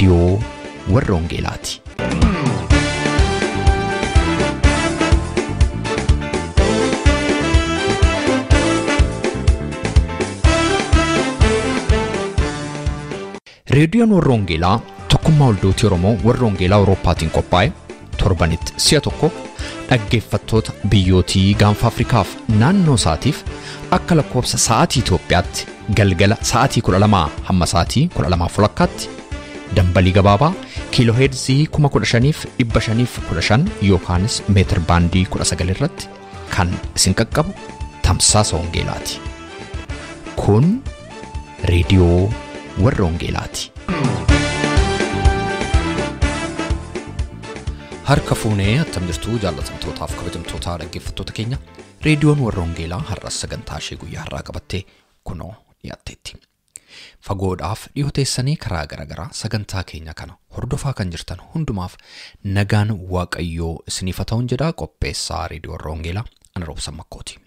Radio Warra Wangeelaati. Reediyoon Warra Wangeelaa tokkummaa waldooti Oromoo Warra Wangeelaa Awurooppaatiin qophaa'e torbanitti si'a tokko dhaggeeffattoota biyyootii gaanfa Afrikaaf naannoo isaatiif akka lakkoobsa sa'aatii Itoophiyaatti galgala sa'aatii 12 hamma sa'aatii 12:00tti dambalii gabaabaa kiilooheerzii 15,515 yookaanis meetir baandii 19 irratti kan isin qaqqabu Tamsaasa Wangeelaati. Kun reediyoo Warra Wangeelaati. Harka fuunee attam jirtu jaallatamtootaaf kabajamtoota dhaggeeffattoota keenya reediyoon Warra Wangeelaa har'as sagantaa ishee guyyaa har'aa qabattee kunoo dhiyaatteetti. Fagoodhaaf dhiyooteessanii karaa garaagaraa sagantaa keenya kana hordofaa kan jirtan hundumaaf nagaan Waaqayyoo isiniif haa ta'uun jedha qopheessaa reediyoo Warra Wangeelaa ana Robsan Makooti.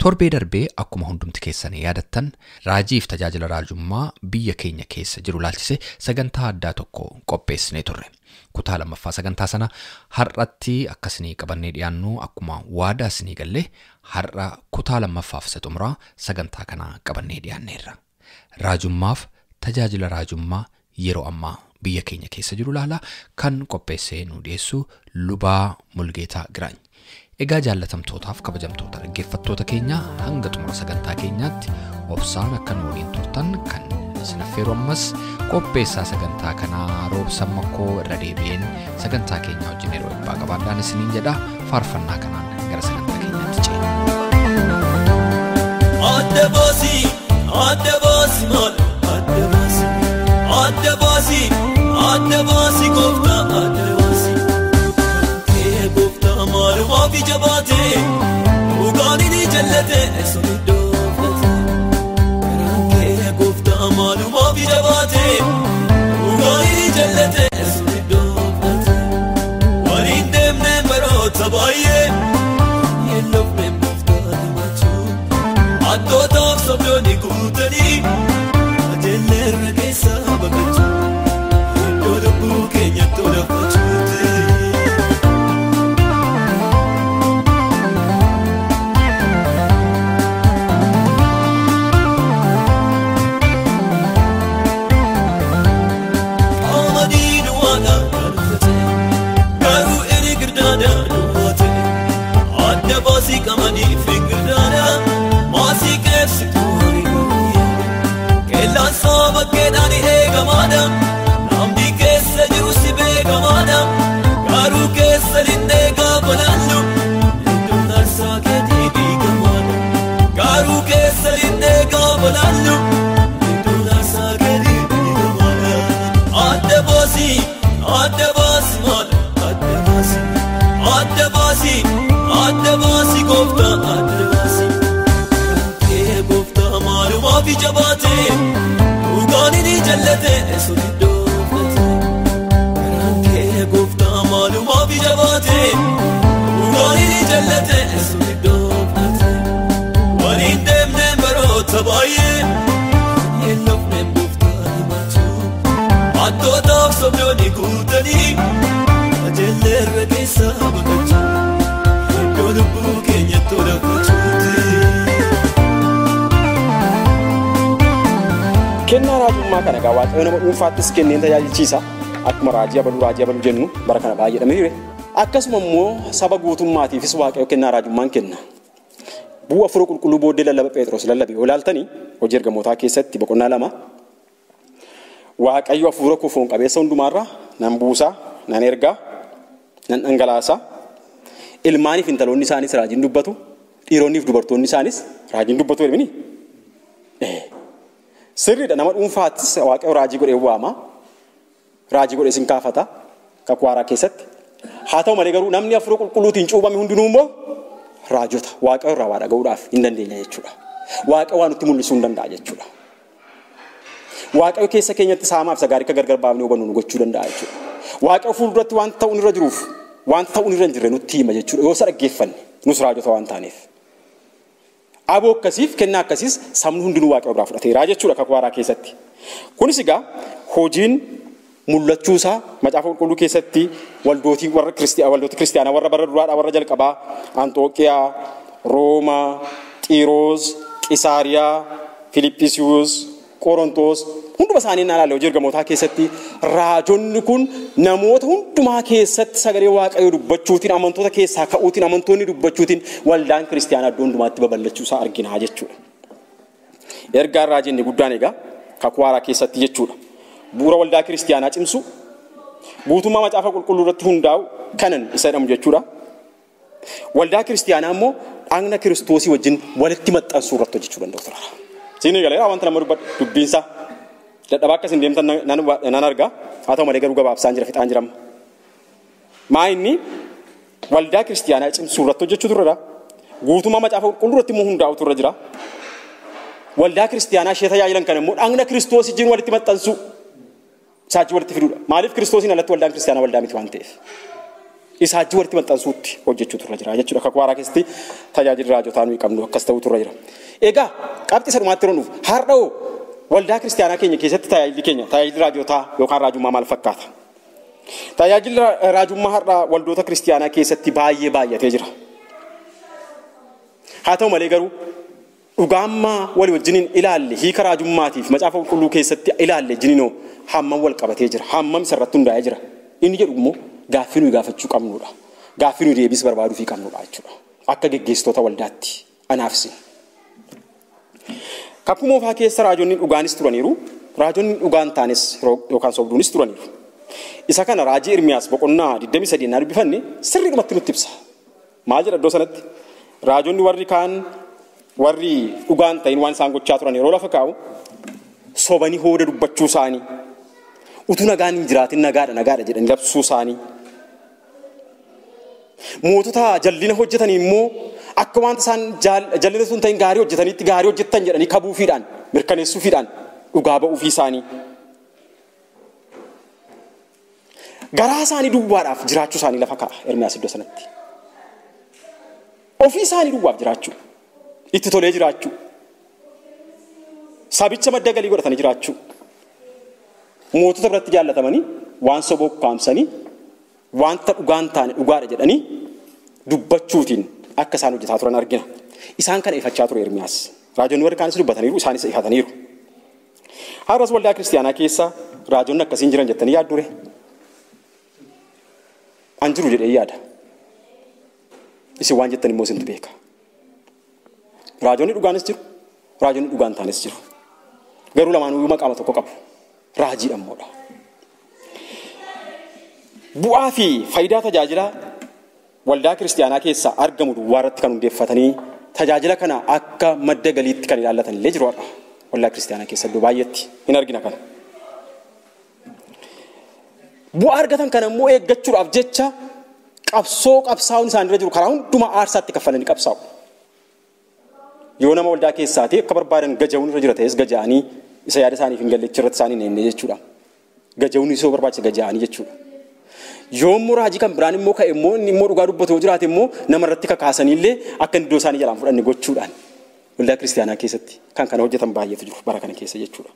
Torbee darbee akkuma hundumti keessanii yaadattan raajiif tajaajila raajummaa biyya keenya keessa jiru ilaalchisee sagantaa addaa tokko qopheessinee turre. Kutaa lammaffaa sagantaa sana har'atti akkasii qabannee dhiyaannu akkuma waadaa isinii gallee har'a kutaa lammaffaaf isa xumuraa sagantaa kana qabannee dhiyaanneerra. Raajummaaf tajaajila raajummaa yeroo ammaa biyya keenya keessa jiru ilaalaa kan qopheessee nu dhiyeessu lubaa Mulugeta Giragni. Egaa jaallatamtootaaf kabajamtoota dhaggeeffattoota keenya hanga xumura sagantaa keenyaatti obsaan akka nu waliin turtan kan isin affeeru ammas qopheessaa sagantaa kanaa Robsan Mako irra deebi'een sagantaa keenya wajjin yeroo eebbaa qabaadhaan isiniin jedha faarfannaa kanaan gara sagantaa keenyaatti ceena. Adda baasii maal adda baasii gooftaa adda baasii gooftaa maaluma fi jabaatee dhugaan inni jallate sodoofate garaan gooftaa maaluma fi jabaatee dhugaan inni jallate sodoofate waliin deemnee baroota baayyee yeelloofne mooftaa himachuu addootaaf sobdoonni guutanii ajeelleerra keessa baqachuu iddoo lubbuu keenyatti olafachuuti. Basi kamani fingirana masi kefsi tuari guya kelan saba kedani ega madam namdi kesse jiru sibe gamadam garu kesse linde gabalandu lindu sa kedi gamada garu kesse linde gabalandu lindu sa kedi gamada adda basi mal adda basi adda baasii gooftaa adda baasii gooftaa maaluma fi jabaatee dhugaan inni jallate sodoofate garaan gooftaa maaluma fi jabaatee dhugaan inni jallate sodoofate waliin deemnee baroota baayyee yeelloofne gooftaa himachuu addootaaf sobdoonni guutanii ajeelleerra keessa baqachuu lubbuu keenyatti olafachuuti. Kennaa raajummaa kana egaa Waaqayyo nama dhuunfaattis kenneen tajaajilchiisa. Akkuma raajii abaluu jennu bara kana baay'eedhame ture. Akkasuma immoo saba guutummaatiifis Waaqayyo kennaa raajummaan kenna. Bu'aa afur qulqulluu booddee lallaba Phexros lallabe yoo ilaaltanii hojii ergamootaa keessatti boqonnaa 2 Waaqayyo hafuura koo foon qabeessa hundumaarraa nan buusaa nan ergaa nan dhangalaasaa. Ilmaaniif intaloonni isaanis raajiin dubbatu dhiironniif dubartoonni isaanis raajiin dubbatu jedhani. Sirriidha nama dhuunfaattis Waaqayyo raajii godhee waama. Raajii godhee isin kaafata kakuu haaraa keessatti. Haa ta'u malee garuu namni hafuura qulqulluutiin cuubame hundinuu immoo raajota Waaqayyo irraa waa dhaga'uudhaaf hin dandeenya jechuudha. Waaqayyo waan nutti mul'isuu hin danda'a jechuudha. Waaqayyo keessa keenyatti saamaaf sagaarii akka gargar baafnee hubannu nu gochuu danda'a jechuudha. Waaqayyo fuulduratti waan ta'uun irra jiruuf waan ta'uun irra hin jirre nutti hima jechuudha. Yoo isa dhaggeeffanne nus raajota waan taaneef. Aboo akkasiif kennaa akkasiis sabni hundinuu Waaqayyo biraa fudhateera jechuudha kakuu haaraa keessatti. Kunis egaa hojiin mul'achuusaa macaafa qulqulluu keessatti waldooti kiristaanaa warra bara duraadhaa warra jalqabaa Anxooqiyaa, Roomaa, Xiiroos, Qisaariyaa, Filiphisiyoos, Qorontos hunduma isaanii ilaalle hojii ergamootaa keessatti raajonni kun namoota hundumaa keessatti sagalee waaqayyoo dubbachuutiin amantoota keessaa ka'uutiin amantoonni dubbachuutiin waldaan kiristaanaa iddoo hundumaatti babal'achuusaa arginaa jechuudha. Ergaan raajii inni guddaan egaa kakuu haaraa keessatti jechuudha. Bu'uura waldaa kiristaanaa cimsu guutummaa macaafa qulqulluu irratti hundaa'u kanan isa jedhamu jechuudha. Waldaa kiristaanaa immoo dhagna kiristoosii wajjin walitti maxxansuu irratti hojjechuu danda'u tura. Siinii galee wanta nama dubbiinsa dadhabaa akkas hin deemtan nan argaa. Haa ta'u malee garuu gabaabsaan jira fixaan jirama. Maa inni waldaa kiristaanaa cimsuu irratti hojjechuu turredha. Guutummaa macaafa qulqulluu irratti immoo hundaa'u turre jira. Waldaa kiristaanaa ishee tajaajilan kan immoo dhagna kiristoosii wajjin walitti maxxansuu isaajii walitti fiduudha. Maaliif kiristoosiin alatti waldaan kiristaanaa waldaa miti waan ta'eef. Isaajii walitti maxxansuutti hojjechuu turre jira jechuudha. Kakuu haaraa keessatti tajaajila raajotaa nuyi qabnu akkas ta'uu turre jira. Egaa qabxii sadhumaatti yeroo nuuf har'oo waldaa kiristaanaa keenya keessatti tajaajilli raajotaa yookaan raajummaa maal fakkaata? Tajaajilli raajummaa har'aa waldoota kiristaanaa keessatti baay'ee baay'atee jira. Haa ta'u malee garuu dhugaammaa walii wajjiniin ilaalle hiika raajummaatiif macaafa qulqulluu keessatti ilaalle jininoo hammam wal qabatee jira. Hammam isarratti hundaa'ee jira. Inni jedhu immoo gaaffii nuyi gaafachuu qabnudha. Gaaffii nuyi deebii barbaaduu qabnudha jechuudha. Akka geggeessitoota waldaatti anaafsi. Kakuu moofaa keessa raajonni dhugaanis turaniiru. Raajonni dhugaan taanes yookaan sobduunis turaniiru. Isa kana raajii Irmiyaas boqonnaa 23 naa dubbifanne sirriidhumatti nutti ibsa. Maal jedha iddoo sanatti? Raajonni warri dhugaan ta'in waan isaan gochaa turan yeroo lafa kaa'u sobanii hooda dubbachuu isaanii utuu nagaan hin jiraatin nagaadha jedhanii labsuu isaanii mootota jallina hojjetanii immoo akka wanta isaan jallina sun ta'in gaarii hojjetaniitti gaarii hojjettan jedhanii kabuufiidhaan mirkaneessuufiidhaan dhugaa ba'uufii isaanii garaa isaanii duwwaadhaaf jiraachuu isaanii lafa kaa'a Ermiyaas iddoo sanatti ofii isaanii duwwaaf jiraachuu itti tolee jiraachuu sabicha madda galii godhatanii jiraachuu mootota biratti jaallatamanii waan soboo kaamsanii wanta dhugaan taane dhugaadha jedhanii dubbachuutiin akka isaan hojjetaa turan argina. Isaan kana ifachaa ture Ermiyaas. Raajonni warri kaanis dubbataniiru isaanis ifataniiru. Har'as waldaa kiristaanaa keessa raajonni akkasiin jiran jettanii yaaddure. An jiru jedhee yaada. Isin waan jettan immoo isintu beeka. Raajonni dhugaanis jiru. Raajonni dhugaan taanis jiru. Garuu lamaanuu maqaama tokko qabu. Raajii dhammoodha. Bu'aa fi faayidaa tajaajila waldaa kiristaanaa keessaa argamu duwwaa irratti kan hundeeffatanii tajaajila kana akka madda galiitti kan ilaallatan illee jiru har'a. Waldaa kiristaanaa keessa iddoo baay'eetti hin argina kana. Bu'aa argatan kana immoo eeggachuudhaaf jecha qabsaa'uun isaanirra jiru karaa hundumaa aarsaatti kaffalanii qabsaa'u. Yoo nama waldaa keessaati akka barbaadan gaja'uun irra jira ta'es gaja'anii isa yaada isaaniif hin galleechi irratti isaanii neenne jechuudha. Gaja'uun isoo barbaachisa gaja'anii jechuudha. Yoo immoo raajii kan biraan immoo ka'e immoo inni immoo dhugaa dubbatu yoo jiraate immoo namarratti kakaasanii illee akka iddoo isaanii jalaan fudhanne gochuudhaan waldaa kiristaanaa keessatti kan kana hojjetan baay'eetu jiru bara kana keessa jechuudha.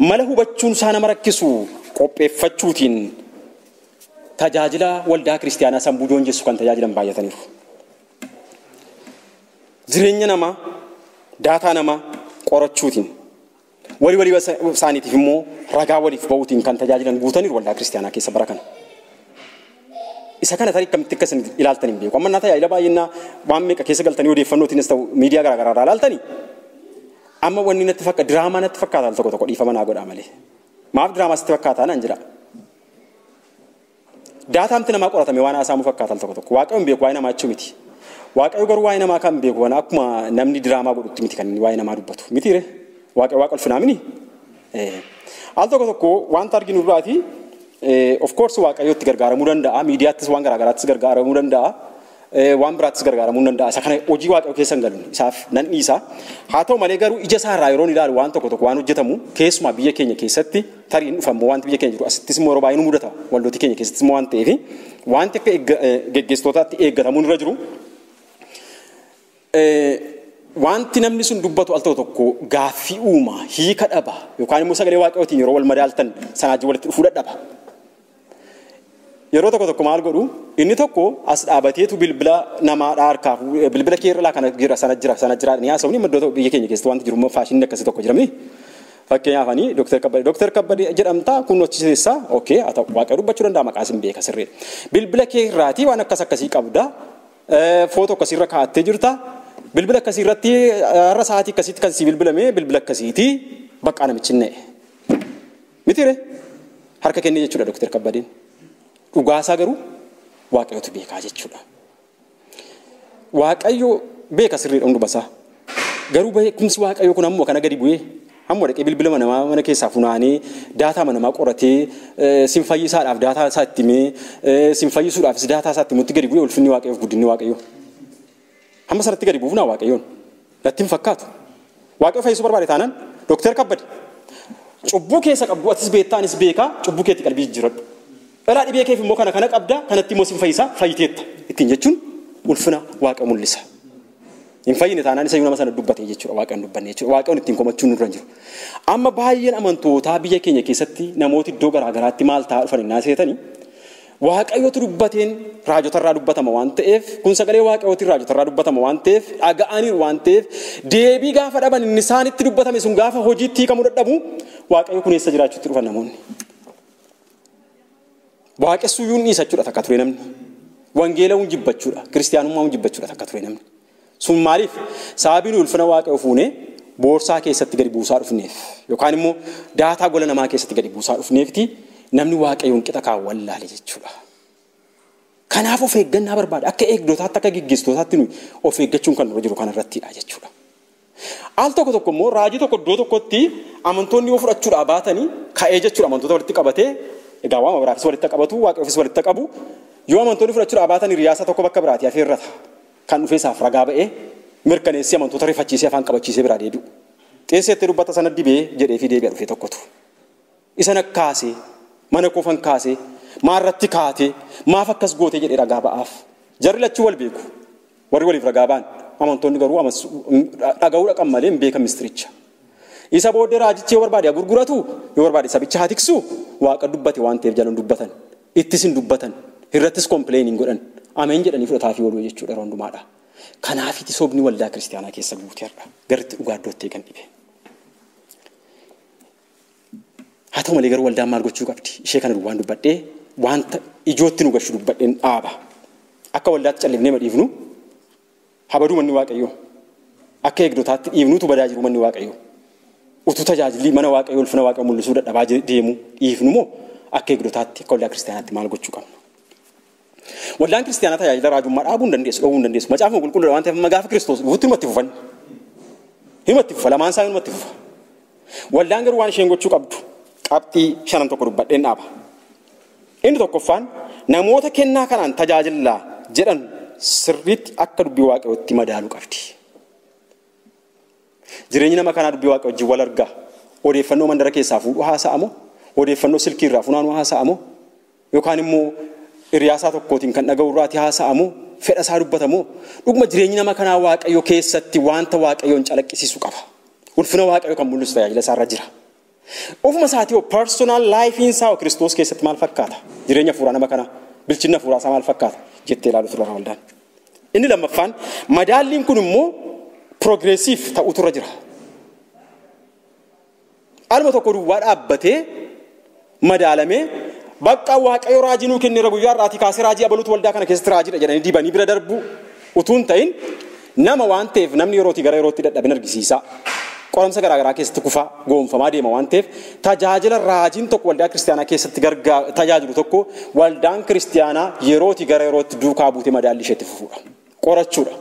Mala hubachuun isaa nama rakkisu qopheeffachuutiin tajaajila waldaa kiristaanaa sammuu joonjessu kan tajaajilan baay'ataniiru. Jireenya namaa daataa namaa qorachuutiin walii isaaniitiif immoo ragaa waliif ba'uutiin kan tajaajilan guutaniiru waldaa kiristaanaa keessa bara kana. Isa kana tarii akkamitti akka isin ilaaltan hin beeku. Amma naa tajaajila baay'inaa waan meeqa keessa galtanii odeeffannootiinis ta'u miidiyaa garaagaraa irraa ilaaltanii. Amma wanni natti fakkaata diraamaa natti fakkaata al tokko dhiifama naa godhaa malee. Maaf diraamaa sitti fakkaataa naan jira. Daataamti namaa qoratame waan haasa'amu fakkaata al tokko. Waaqayyo hin beeku waa'ee namaa jechuu miti. Waaqayyo garuu waa'ee namaa kan beeku waan akkuma namni diraamaa godhutti miti kan waa'ee namaa dubbatu. Mitiire waaqayyo waaqa ulfinaa mini. Al tokko wanta arginu duraati of course waaqayyotti gargaaramuu danda'a. Miidiyaattis waan garaagaraattis gargaaramuu danda'a. Waan biraattis gargaaramuu danda'a. Isa kana hojii waaqayyo keessa hin galu. Isaaf nan dhiisa. Haa ta'u malee garuu ija isaa irraa yeroo ilaalu waan tokko waan hojjetamu keessumaa biyya keenya keessatti tariin dhufamu wanti biyya keenya jiru asittis immoo yeroo baay'ee nu mudata. Waldooti keenya keessattis immoo waan ta'eef wanti akka geggeessitootaatti eeggatamuun irra jiru. wanti namni sun dubbatu al tokko gaaffii uumaa hiika dhaba yookaan immoo sagalee waaqayyootiin yeroo wal madaaltan sanaaji walitti dhufuu dadhaba. Yeroo tokko maal godhu inni tokko as dhaabateetu bilbila namaadhaa harkaa bilbila keerraa kana jira sana jira ni haasawni maddoota biyya keenya keessatti wanti jiru faashinii akkasii tokko jirami. Fakkeenyaaf ani Dr. Kabbadee jedhamta kun hojjechiisa okay haa ta'u waaqayyo dubbachuu danda'a maqaa isin beeka sirriidha. Bilbila keerraatii waan akkasii qabda footoo akkasiirra kaa'attee jirta. Bilbila akkasii irratti har'a sa'aatii akkasiitti kan si bilbilamee bilbila akkasiiti bakka namichi na'e. Mitiire harka kennee jechuudha Dr. Kabbadeen. Dhugaasaa garuu waaqayyotu beekaa jechuudha. Waaqayyo beeka sirriidha hundumasaa. Garuu beekumsi waaqayyo kun ammoo kana gadi bu'ee ammoo dhaqee bilbila mana keessaa funaanee daataa namaa qoratee sin fayyisaadhaaf daataa isaa itti himee sin fayyisuudhaafis daataa isaa itti himutti gadi bu'ee ulfinni waaqayyoof guddinni waaqayyoo. Amma sanatti gadi buufnaa waaqayyoon natti hin fakkaatu. Waaqayyo fayyisuu barbaade taanaan Dr. Kabbade cubbuu keessa qabdu atis beektaanis beekaa cubbuu keetti qalbii jijjiiradhu. Dhalaa dhibee keef immoo kana qabda kanatti immoo sin fayyisaa fayyiteetta ittiin jechuun ulfina waaqa mul'isa. Hin fayyine taanaan isa nama sana dubbatee jechuudha waaqayyoon dubbanne jechuudha waaqayyoon ittiin komachuun nurra jiru. Amma baay'een amantootaa biyya keenya keessatti namooti iddoo garaagaraatti maal ta'aa dhufan innaa seetanii waaqayyootu dubbateen raajotarraa dubbatama waan ta'eef kun sagalee waaqayyootiin raajotarraa dubbatama waan ta'eef dhaga'aniiru waan ta'eef deebii gaafa dhaban inni isaanitti dubbatame sun gaafa hojiitti hiikamuu dadhabu waaqayyo kun eessa jiraachuutti dhufan namoonni. Waaqessuu yuun dhiisa jechuudha takka ture namni. Wangeela hun jibbachuudha. Kiristiyaanummaa hun jibbachuudha takka ture namni. Sun maaliif sababiin ulfina waaqayyoo fuunee boorsaa keessatti gadi buusaa dhufneef yookaan immoo daataa gola namaa keessatti gadi buusaa dhufneefti namni waaqayyoon qixa kaawwan laale jechuudha. Kanaaf of eeggannaa barbaada. Akka eegdotaatti akka gaggeessitootaatti of eeggachuun kan nurra jiru kanarrattidha jechuudha. Al tokko immoo raajii tokko iddoo tokkotti amantoonni yoo fudhachuudhaa baatanii ka'ee jechuudha amantoota walitti qabatee egaa waan biraafis walitti qabatu waaqayyoofis walitti qabu yoo amantoonni fudhachuudhaa baatanii riyaasa tokko bakka biraatti afeerrata kan dhufeessaaf ragaa ba'ee mirkaneessee amantoota rifachiisee afaan qabachiisee biraa deebi'u. Xeesseetti dubbata sana dibee jedhee fi deebi'a dhufee tokkotu. Isa nakkaasee mana koofan kaasee maarratti kaatee maaf akkas gootee jedhee ragaa ba'aaf. Jarri lachuu wal beeku. Warri waliif ragaa ba'an amantoonni garuu dhaga'uu dhaqan malee hin beekan mistiricha. Isa booddee raajichi yoo barbaade gurguratu yoo barbaade sabicha haa tiksu waaqa dubbate waan ta'eef jalan dubbatan ittis hin dubbatan irrattis kompileeniin godhan ameen jedhanii fudhataa fi ooluu jechuudha hundumaadha. Kanaafiti sobni waldaa kiristaanaa keessa guuteerra garitti dhugaa iddootti kan dhibe. Haa ta'u malee garuu waldaan maal gochuu qabdi? Ishee kana duwwaan dubbadhee wanta ijootti nu gashu dubbadheen dhaaba. Akka waldaatti callifnee madhiifnu habaduu manni waaqayyoo. Akka eegdotaatti dhiifnuutu badaa jiru manni waaqayyoo. Utuu tajaajilli mana waaqayyoo ulfina waaqayyoo mul'isuu dadhabaa deemu dhiifnu moo akka eegdotaatti akka waldaa kiristaanaatti maal gochuu qabna? Waldaan kiristaanaa tajaajila raajummaa dhaabuu hin dandeessu dhowwuu hin dandeessu. Macaafa qulqulluudha waan ta'eef magaafa Kiristoos dhufuutti himatti fufan. Himatti fufa lamaan isaa himatti fufa. Waldaan garuu waan isheen gochuu qabdu qabxii 5 tokko dubbadheen dhaaba. Inni tokkoffaan namoota kennaa kanaan tajaajilaa jedhan sirriitti akka dubbii waaqayyootti madaaluu qabdi. Jireenyi nama kanaa dubbii waaqayyoo wajjin wal argaa. Odeeffannoo mandara keessaa fuudhu haasa'amoo odeeffannoo silkii irraa funaanuu haasa'amoo yookaan immoo hiriyaasaa tokkootiin kan dhaga'u irraati haasa'amoo fedha isaa dubbatamoo dhuguma jireenyi nama kanaa waaqayyoo keessatti wanta waaqayyoon calaqqisiisu qaba. Ulfina waaqayyoo kan mul'isu tajaajila isaarra jira. Ofuma isaatii personal life isaa Kiristoos keessatti maal fakkaata? Jireenya fuuraa nama kanaa bilchinna fuuraa isaa maal fakkaata? Jettee ilaaluutu irra waldaan. Inni lammaffaan madaalliin kun immoo progressiif ta'utu irra jira. Alma tokko duwwaa dhaabbatee madaalamee bakka waaqayyo raajii nuu kenneera guyyaa irraatii kaasee raajii abaluutu waldaa kana keessatti raajiidha jedhanii dibanii bira darbu utuu hin ta'in nama waan ta'eef namni yerootii gara yerootti dadhabin argisiisa. Qoramsa garaagaraa keessatti kufaa goonfamaa deema waan ta'eef tajaajila raajiin tokko waldaa kiristaanaa keessatti tajaajilu tokko waldaan kiristaanaa yerootii gara yerootti duukaa buutee madaalli isheetti fufuudha. Qorachuudha.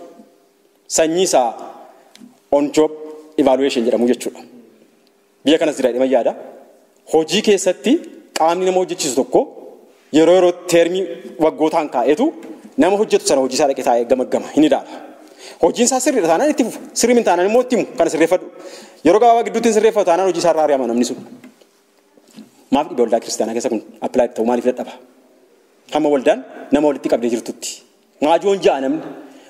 Sanyii isaa on job evaluation jedhamu jechuudha. Biyya kanas jira jedhama yaada. Hojii keessatti qaamni nama hojjechiisu tokko yeroo termii waggootaan kaa'etu nama hojjetu sana hojii isaa dhaqee taa'ee gamaggama hin ilaala. Hojiin isaa sirriidha taanaan itti fufa. Sirrii min taanaan immoo itti himu kana sirreeffadhu. Yeroo gabaabaa gidduutti sirreeffatu taanaan hojii isaa irraa ari'ama namni sun. Maaf dhibee waldaa kiristaanaa keessa kun appilaayi ta'u maaliif dadhaba? Hamma waldaan nama walitti qabdee jirtutti. Maajoon ja'a namni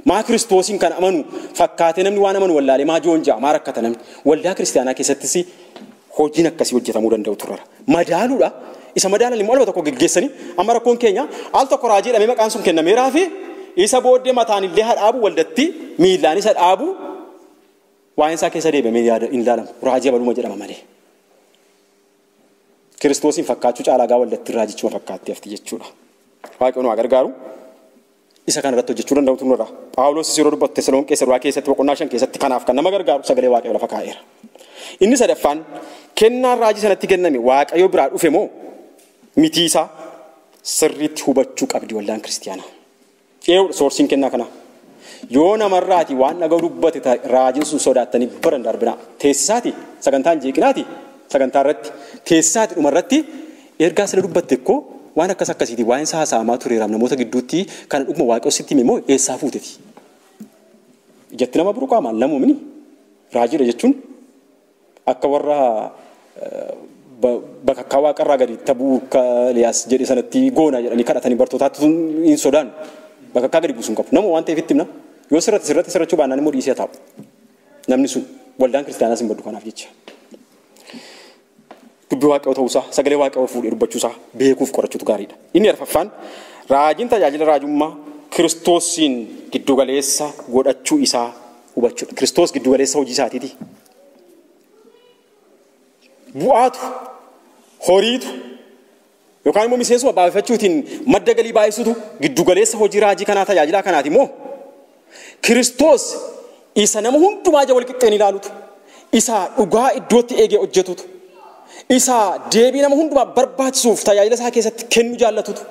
Maa Kiristoosin kan amanu fakkaatee namni waan amanu wallaalee maa joonjaa maa rakkata namni. Waldaa kiristaanaa keessattis hojiin akkasii hojjetamuu danda'u turara. Madaaluudha. Isa madaalan immoo alba tokko geggeessanii amma rakkoon keenya al tokko raajii dhamee maqaan sun kennameeraa fi isa booddee mataan illee hadhaabu waldatti miillaan isa dhaabu waan isaa keessa deebi'amee hin ilaalamu. Raajii baluma jedhama malee. Kiristoosin fakkaachuu caalaa waldatti raajichuma fakkaatti hafti jechuudha. Waaqayyoon waa gargaaru. Isa kana irratti hojjechuu danda'u turre. Phaawulos yeroo dubbatu Tesaloniqee keessatti boqonnaa 5 keessatti kanaaf kan nama gargaaru sagalee Waaqayyoo lafa kaa'eera. Inni sadaffaan kennaan raajii sanatti kenname Waaqayyo biraa dhufe moo miti isaa sirriitti hubachuu qabdi waldaan kiristaanaa. Soorsiin kennaa kana. Yoo namarraati waan dhaga'u dubbate raajiin sun sodaattanii bara hin darbinaa. Teessisaati sagantaan jeeqinaati sagantaa irratti teessisaati dhumarratti ergaa sila dubbatte koo waan akkas akkasiiti waan isaa haasa'amaa tureeraam namoota gidduutti kana dhuguma Waaqayyo sitti hime moo eessaa fuuteti. Ijatti nama buruqaa maal namoomni raajiidha jechuun akka warra bakka waaqarraa gadi tabuu Liyaas jedhe sanatti goona jedhanii kadhatanii bartootaatti hin sodaannu bakka gadi buusuun qabu nama waan ta'eef itti himna yoo sirratti sirrachuu baannaan immoo dhiisee taa'u namni sun waldaan kiristaanaas hin baddu kanaaf jecha. Dubbii Waaqayyoo ta'uusaa sagalee Waaqayyoo fuudhee dubbachuusaa beekuuf qorachuutu gaariidha. Inni arfaffaan raajiin tajaajila raajummaa Kiristoosiin giddugaleessa godhachuu isaa hubachuudha. Kiristoos giddugaleessa hojii isaatiiti. Bu'aatu horiitu yookaan immoo miseensuma baay'ifachuutiin madda galii baay'isuutu giddugaleessa hojii raajii kanaa tajaajilaa kanaati immoo Kiristoos isa nama hundumaa ija wal qixxeen ilaalutu isa dhugaa iddootti eegee hojjetutu isa deebii nama hundumaa barbaachisuuf tajaajila isaa keessatti kennu jaallatutu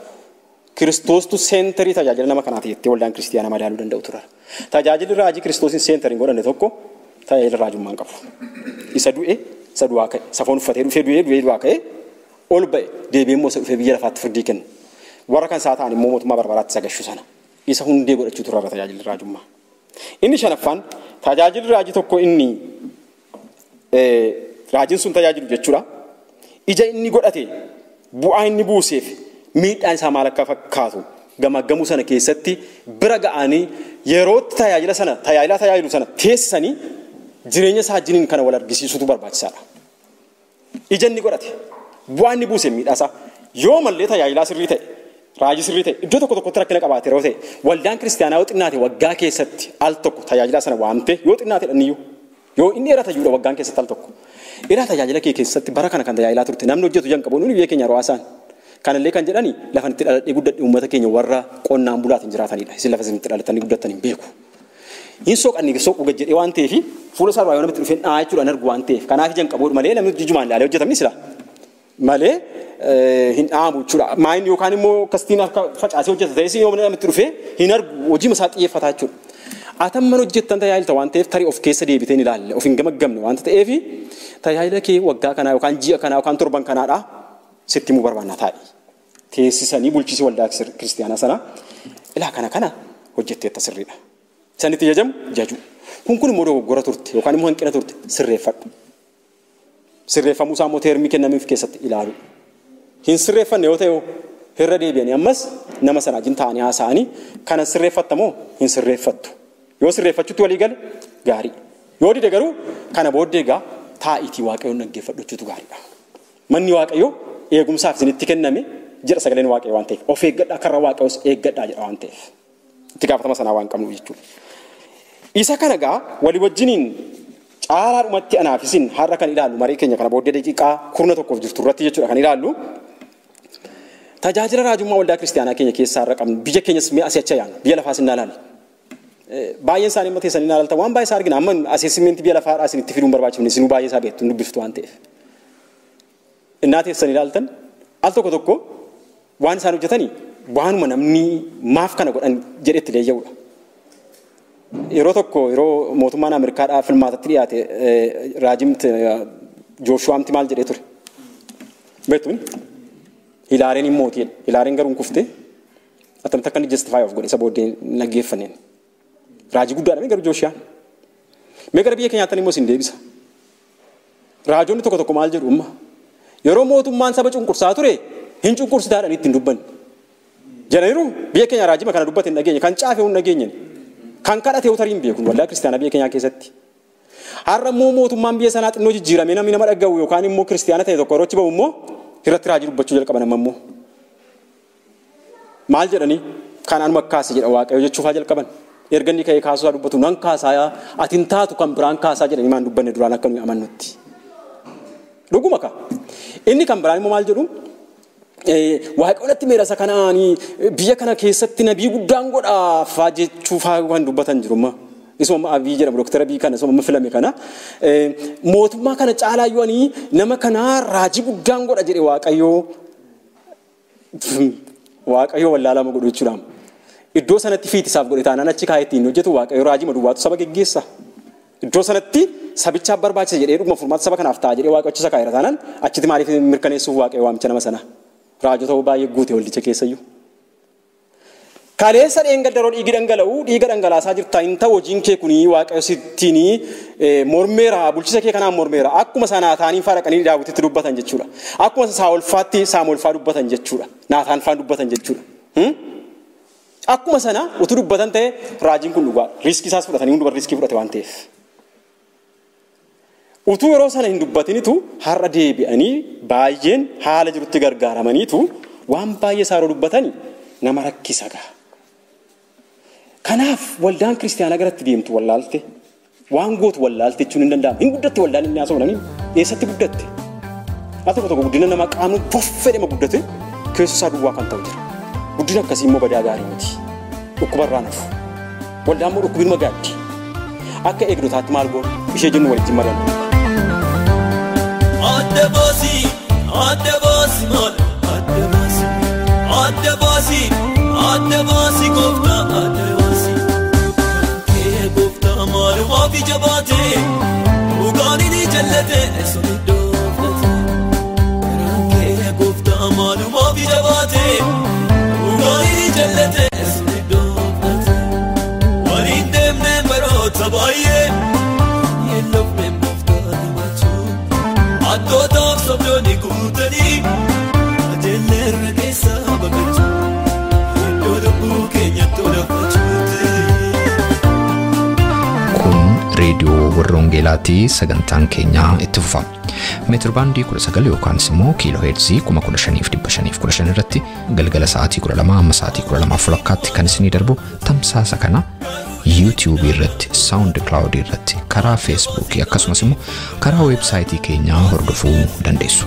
Kiristoostu seenterii tajaajila nama kanaati jettee waldaan kiristaanaa madaaluu danda'u tura. Tajaajilli raajii Kiristoosin seentariin godhanne tokko tajaajila raajummaa hin qabu. Isa du'e isa du'aa ka'e safoon uffatee dhufee du'ee du'aa ka'e ol ba'e deebi'ee immoo isa dhufee biyya lafaatti firdii kennu. Warra kan isaa ta'an immoo mootummaa barbaraatti isa gashu sana. Isa hundee godhachuu turarra tajaajilli raajummaa. Inni shanaffaan tajaajilli raajii tokko inni raajiin sun tajaajilu jechuudha. Ija inni godhate bu'aa inni buuseef miidhaan isaa maal akka fakkaatu gamaggamuu sana keessatti bira ga'anii yerootti tajaajila sana tajaajilu sana teessanii jireenya isaa wajjiniin kana wal argisiisutu barbaachisaadha. Ija inni godhate bu'aa inni buuseef miidhaa isaa yoo mallee tajaajilaa sirrii ta'e raajii sirrii ta'e iddoo tokko tokkotti rakkina qabaate yeroo ta'e waldaan kiristaanaa yoo xinnaate waggaa keessatti al tokko tajaajilaa sana waamte yoo xinnaate dhanniyyuu yoo inni dheerata jiruudha waggaan keessatti al tokko. Dheeraa tajaajila kee keessatti bara kana kan tajaajilaa turte namni hojjetu jan qabu nuyi biyya keenya rawaasaan kanallee kan jedhani lafan itti dhaladhee guddadhe uummata keenya warra qonnaan bulaatiin jiraatanidha. Isin lafa itti dhalatanii guddatanii hin beeku. Hin soqanni soquu gajjedhee waan ta'eef fuula isaa yoo namatti dhufee dhaa jechuudhaan argu waan ta'eef kanaaf jan qabu malee namni jijjumaan ilaalee hojjetamni sila malee hin dhaamu jechuudha. Maayin yookaan immoo kastiin akka facaasee hojjeta ta'es yoo namatti dhufee hin argu hojii isaa xiyyeeffataa jechuudha. Atamman hojjettan tajaajilta waan ta'eef tarii of keessa deebiteen ilaalle of hin gamaggamne waan ta'eef tajaajila kee waggaa kanaa yookaan ji'a kanaa yookaan torban kanaadha sitti immoo barbaannaa taa'e. Teessisanii bulchiisii waldaa kiristaanaa sana ilaa kana hojjetteetta sirriidha. Sanitti jajamu jaju. Kun immoo dogoggora turte yookaan immoo hanqina turte sirreeffadhu. Sirreeffamuu isaa immoo teermii kennameef keessatti ilaalu. Hin sirreeffanne yoo ta'e irra deebi'anii ammas nama sana wajjin ta'anii haasa'anii kana sirreeffattamoo hin sirreeffattu. Yoo sirreeffachuutti walii gale gaarii. Yoo dide garuu kana booddee egaa taa'iitii Waaqayyoon dhaggeeffadhu jechuutu gaariidha. Manni Waaqayyoo eegumsaaf isinitti kenname jedha sagaleen Waaqayyoo waan ta'eef of eeggadhaa karra Waaqayyoos eeggadhaa jedha waan ta'eef. Itti gaafatama sanaa waan qabnu jechuudha. Isa kana egaa walii wajjiniin caalaadhumatti anaafisin har'a kan ilaallu marii keenya kana booddee daqiiqaa 11 jirtu irratti jechuudha kan ilaallu. Tajaajila raajummaa waldaa kiristaanaa keenya keessaa har'a qabnu biyya keenyas mi'a asii achi yaanu biyya lafaas hin ilaalle. Baay'een isaanii immoo teessanii ilaalta waan baay'ee isaa argina amma aseesimentii biyya lafaadhaa isinitti fiduun barbaachifne isinuu baay'ee isaa beektu dubbiftu waan ta'eef. Innaa teessanii ilaaltan al tokko waan isaan hojjetanii waanuma namni maaf kana godhan jedhetti leeyya'uudha. Yeroo mootummaan Ameerikaadhaa filmaatatti dhiyaate raajimti Jooshuwaamti maal jedhee ture. Beektuuni Hilaareen immoo Hilaareen garuu kuftee attamitti akka inni justify of godhe isa booddee naggeeffanneen. Raajii guddaadha garuu Jooshuwaan. Mee gara biyya keenyaatti immoo isin deebisa. Raajonni tokko maal jedhu umma. Yeroo mootummaan saba cunqursaa ture hin cunqursitaadhaan ittiin dubbanne. Jedhaniiru biyya keenya raajima kana dubbate hin dhageenye kan caafee hin dhageenye. kan kadhatee utariin beekun waldaa kiristaanaa biyya keenyaa keessatti. Har'a immoo mootummaan biyya sanaa xinnoo jijjiiramee namni nama dhaga'u yookaan immoo kiristaana ta'e tokko yeroochi bahu immoo irratti raajii dubbachuu jalqaban amma immoo. Maal jedhanii kanaan makkaase jedha Waaqayyo jechuufaa jalqaban. Erganni ka'ee kaasuusaa dubbatu nan kaasaa atin taatu kan biraan kaasaa jedhanii maan dubbanne duraan akka nuyi amannutti. Dhuguma ka. Inni kan biraan immoo maal jedhu Waaqayyoon meerasa kanaanii biyya kana keessatti nabii guddaan godhaafaa jechuufaa waan dubbatan jirummaa. Isuma Abii jedhamu Dr. Abii kana isuma filame kana mootummaa kana caalaa yoanii nama kanaa raajii guddaan godha jedhe Waaqayyo wallaalama godhu jechuudhaan. Iddoo sanatti fiitisaaf godhe taanaan achi kaa'ee ittiin hojjetu Waaqayyo raajii maduwaatu saba geggeessa. Iddoo sanatti sabichaaf barbaachisa jedhee dhuguma furmaata saba kanaaf ta'a jedhee Waaqayyo isa kaa'eera taanaan achitti maaliif mirkaneessuuf Waaqayyo waamicha nama sana raajota baay'ee guute waldicha keessayyuu. Kaleessa dheengaddaroo dhiiga dhangalaasaa jirta hin ta'u hojiin kee kunii Waaqayyo sittiin mormeera bulchisa kee kanaan mormeera akkuma isaa Naataaniin faa dhaqanii Daawititti dubbatan jechuudha. Akkuma Saa'olfaatti Saamu'eel dubbatan jechuudha. Naataan faa dubbatan jechuudha. Akkuma sana utuu dubbatan ta'e raajiin kun dhugaa riiskii isaas fudhatanii hundumaa riiskii fudhate waan ta'eef. Utuu yeroo sana hin dubbatinitu har'a deebi'anii baay'een haala jirutti gargaaramaniitu waan baay'ee isaaroo dubbatanii nama rakkisa ga'a. Kanaaf waldaan kiristaanaa garatti deemtu wallaalte waan gootu wallaalte jechuun hin danda'amu. Hin guddatte waldaan inni haasa'uudhaan eessatti guddatte? Haa tokko guddina namaa qaamni boffedhema guddate keessa isaa duwwaa kan ta'u jira. Guddina akkasii immoo badaa gaarii miti. Dhukkubarraa nafu. Waldaan immoo dhukkubinuma gaaddi. Akka eegdotaatti maal goonu ishee jennu walitti madaalu. Adda baasii maal adda baasii gooftaa adda baasii. Kee gooftaa maaluma fi jabaatee dhugaan inni jallate sun iddoo filate. Kee gooftaa maaluma fi jabaatee dhugaan inni jallate sun iddoo filate. Waliin deemnee baroota baay'ee yeellofnee gooftaa himachuu. Addootaaf sobdoonni guutanii ajeelleerra keessa baqachuu. Kun reediyoo Warra Wangeelaatii sagantaan keenyaa itti fufa. Meetir baandii 19 yookaan immoo kiiloo heerzii 15,515 irratti galgala sa'aatii 12 amma sa'aatii 12:00 kan isinii darbu tamsaasa kana YouTube irratti, SoundCloud irratti, karaa Facebook akkasumas immoo karaa websaayitii keenyaa hordofuu dandeessu.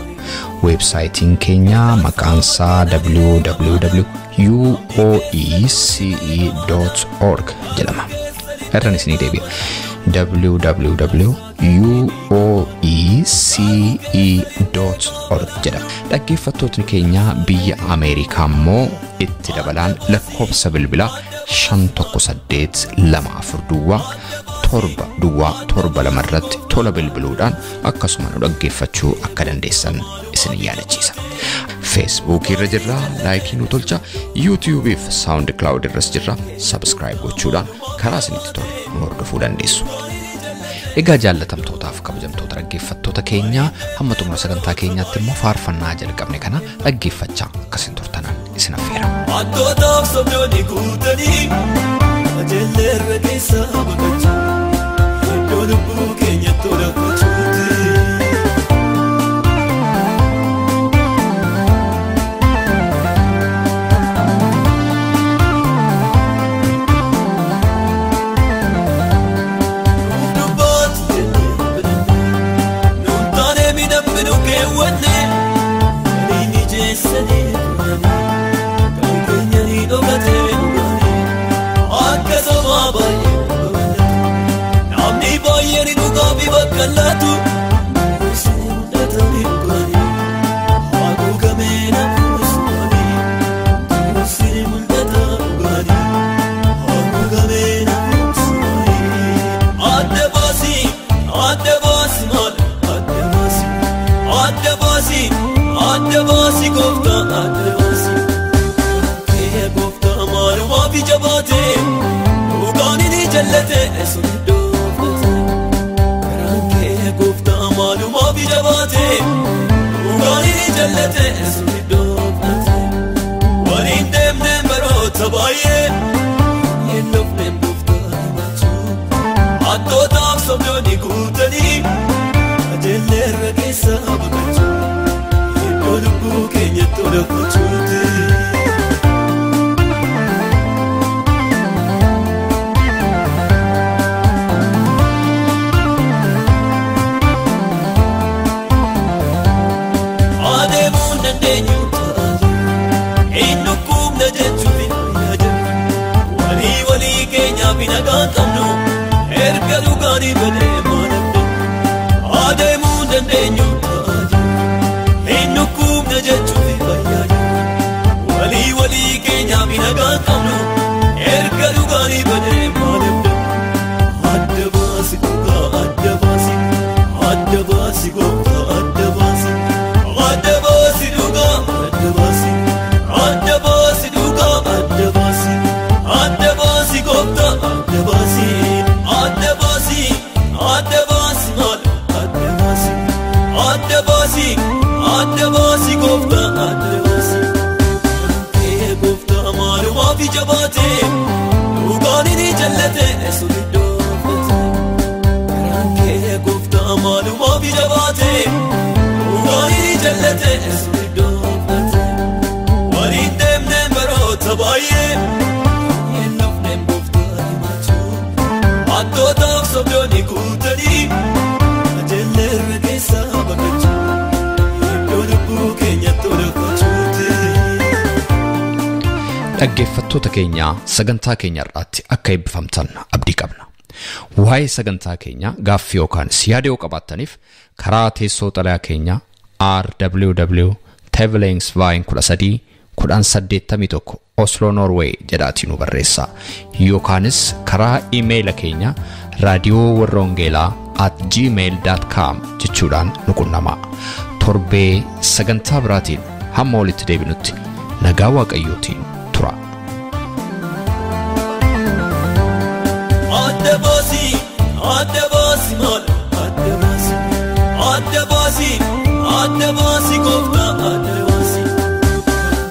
Websaayitiin keenya maqaansaa www.uoece.org jedhama. Irraan isinii deebi'a. www.uoece.org jedhama. Dhaggeeffattootni keenya biyya Ameerikaa immoo itti dabalaan lakkoofsa bilbilaa 51824 irratti tola bilbiluudhaan akkasuma nu dhaggeeffachuu akka dandeessan isin yaadachiisa. Facebook irra jirra, laayikii nu tolcha, YouTube fi SoundCloud irras jirra, subscribe gochuudhaan karaa isinitti tolu nu hordofuu dandeessu. Egaa jaallatamtootaaf kabajamtoota dhaggeeffattoota keenyaa hamma xumura sagantaa keenyaatti immoo faarfannaa jalqabne kana dhaggeeffachaa akkasiin turtanan isin affeera. Addootaaf sobdoonni guutanii ajeelleerra keessa baqachuu. Iddoo lubbuu keenyatti olaanfachuuti. Kalatu, seudatan ikani, aku kamera kusani, seudatan ikani, aku kamera kusani. Adda basi mal, adda basi gofta, adda basi. Kee gofta malu wabi jabate, ugani ni jallate esunido. Maluma fi jabaatee dhugaan inni jallate sun iddoo filate. Waliin deemnee baroota baay'ee yeellofnee gooftaa tola kuchuuti. Adeemuun dandeenyu ta'a eenyu kumna jechuufi walii walii keenyaaf nagaan qabnu erga dhugaanii badee maanabde. Adeemuun dandeenyu ta'a eenyu kumna jechuufi walii walii keenyaaf nagaan qabnu erga dhugaanii badee maanabde. Adda baasi dhugaa adda baasi gooftaa adda baasi. Adda baasi dhugaa adda baasi dhugaa adda baasi gooftaa adda baasi maal adda baasi gooftaa adda baasi. Kee gooftaa maalumaaf jabaate dhugaan ni jallate suniddoo fate. Kee gooftaa maalumaaf jabaate dhugaan ni jallate suniddoo fate. Waliin deemneen baroota baay'ee hin dhufneen gooftaa himachuu. Attootaaf sobdoonni guutanii ajeelleerra keessaa baqachuu. Iddoo lubbuu keenya tola kuchuuti. Dhaggeeffattoota keenya sagantaa keenya irratti akka eebbifamtan abdii qabna. Waa'ee sagantaa keenya gaaffii yookaanis yaada yoo qabaattaniif karaa teessoo xalayaa keenya rww.tevelensvine13 Oslo Norway jedhaatiin nu barreessaa yookaanis karaa iimeeyila keenya raadiyoowarrawangeelaa@gmail.com jechuudhaan nu qunnamaa. Torbee sagantaa biraatiin hamma walitti deebinutti nagaa waaqayyootiin tura. Adda baasi maal adda baasi gooftaa adda baasi.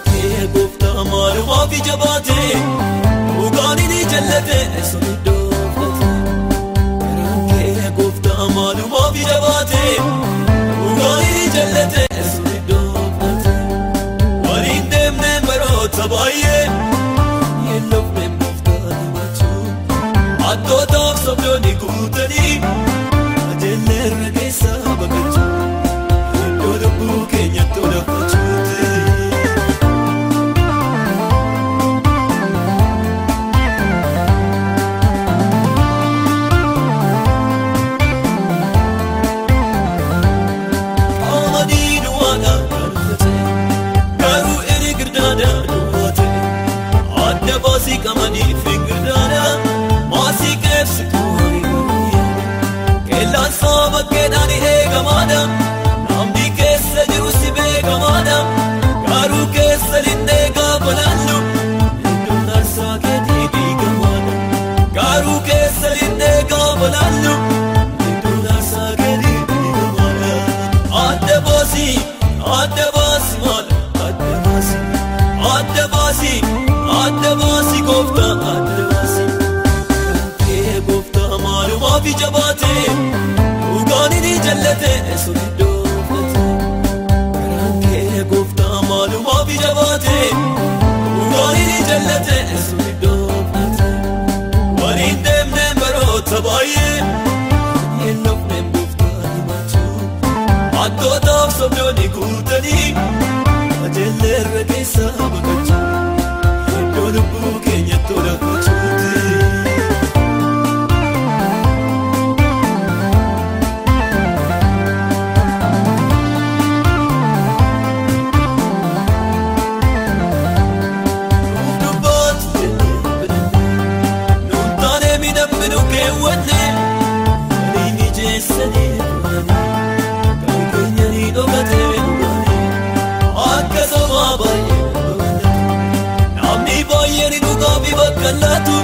Kee gooftaa maalumaaf jabaate dhugaan ni jallate suniddoo fate. Kee gooftaa maalumaaf jabaate dhugaan ni jallate suniddoo fate. Waliin deemneen baroota baay'ee hin dhufneen gooftaa himachuu. Attootaaf sobdoonni guutanii ajeelleerra keessaa baqachuu. Iddoo lubbuu keenya tola kuchuuti. Qamadii duwwaadhaan kan fate garuu inni girdaadhaan duwwaate. Adda baasii qamadii fi girdaadhaan maasii qeebsituu hariiroo. Qeellaan saba keedhaan eegamaadha. Namni keessa jiru si beekamaadha. Garuu keessa linnee gaafa laallu iddoon aarsaa keetii diigamaadha. Garuu keessa linnee gaafa laallu iddoon aarsaa keetii diigamaadha. Adda baasi maal adda baasi gooftaa adda baasi. Kee gooftaa maalumaaf jabaate dhugaan ni jallate suniddoo fate. Kee gooftaa maalumaaf jabaate dhugaan ni jallate suniddoo fate. Waliin deemneen baroota baay'ee hin dhufneen gooftaa himachuu. Attootaaf sobdoonni guutanii ajeelleerra keessaa baqachuu. Iddoo lubbuu keenya tola kuchuuti. Namni baay'een dhugaa fi bakka laatu